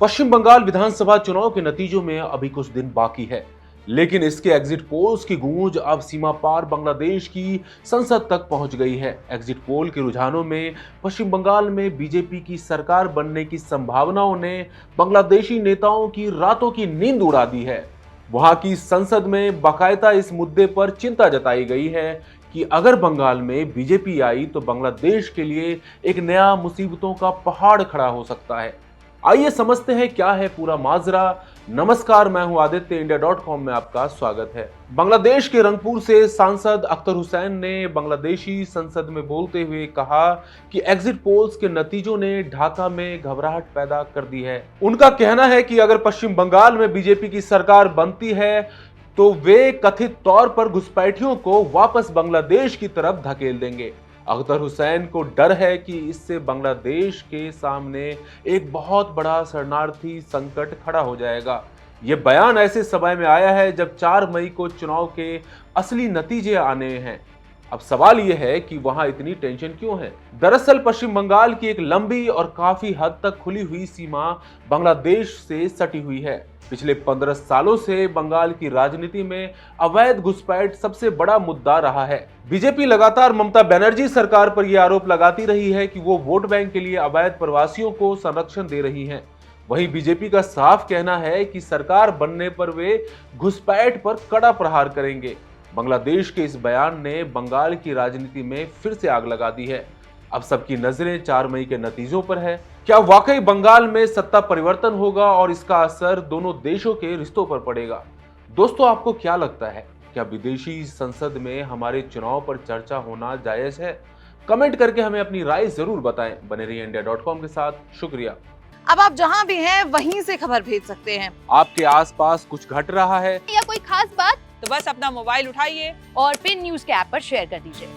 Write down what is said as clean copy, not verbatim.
पश्चिम बंगाल विधानसभा चुनाव के नतीजों में अभी कुछ दिन बाकी है, लेकिन इसके एग्जिट पोल्स की गूंज अब सीमा पार बांग्लादेश की संसद तक पहुंच गई है। एग्जिट पोल के रुझानों में पश्चिम बंगाल में बीजेपी की सरकार बनने की संभावनाओं ने बांग्लादेशी नेताओं की रातों की नींद उड़ा दी है। वहां की संसद में बाकायदा इस मुद्दे पर चिंता जताई गई है कि अगर बंगाल में बीजेपी आई तो बांग्लादेश के लिए एक नया मुसीबतों का पहाड़ खड़ा हो सकता है। आइए समझते हैं क्या है पूरा माजरा। नमस्कार, मैं हूं आदित्य, इंडिया.com में आपका स्वागत है। बांग्लादेश के रंगपुर से सांसद अख्तर हुसैन ने बांग्लादेशी संसद में बोलते हुए कहा कि एग्जिट पोल्स के नतीजों ने ढाका में घबराहट पैदा कर दी है। उनका कहना है कि अगर पश्चिम बंगाल में बीजेपी की सरकार बनती है तो वे कथित तौर पर घुसपैठियों को वापस बांग्लादेश की तरफ धकेल देंगे। अख्तर हुसैन को डर है कि इससे बांग्लादेश के सामने एक बहुत बड़ा शरणार्थी संकट खड़ा हो जाएगा। यह बयान ऐसे समय में आया है जब 4 मई को चुनाव के असली नतीजे आने हैं। अब सवाल यह है कि वहां इतनी टेंशन क्यों है। दरअसल पश्चिम बंगाल की एक लंबी और काफी हद तक खुली हुई सीमा बांग्लादेश से सटी हुई है। पिछले 15 सालों से बंगाल की राजनीति में अवैध घुसपैठ सबसे बड़ा मुद्दा रहा है। बीजेपी लगातार ममता बनर्जी सरकार पर यह आरोप लगाती रही है कि वो वोट बैंक के लिए अवैध प्रवासियों को संरक्षण दे रही है। वहीं बीजेपी का साफ कहना है कि सरकार बनने पर वे घुसपैठ पर कड़ा प्रहार करेंगे। बांग्लादेश के इस बयान ने बंगाल की राजनीति में फिर से आग लगा दी है। अब सबकी नजरें 4 मई के नतीजों पर है। क्या वाकई बंगाल में सत्ता परिवर्तन होगा और इसका असर दोनों देशों के रिश्तों पर पड़ेगा? दोस्तों, आपको क्या लगता है, क्या विदेशी संसद में हमारे चुनाव पर चर्चा होना जायज है? कमेंट करके हमें अपनी राय जरूर बताएं। बने रहिए इंडिया.com के साथ। शुक्रिया। अब आप जहां भी हैं वहीं से खबर भेज सकते हैं। आपके आसपास कुछ घट रहा है या कोई खास बात, तो बस अपना मोबाइल उठाइए और फिर न्यूज के ऐप पर शेयर कर दीजिए।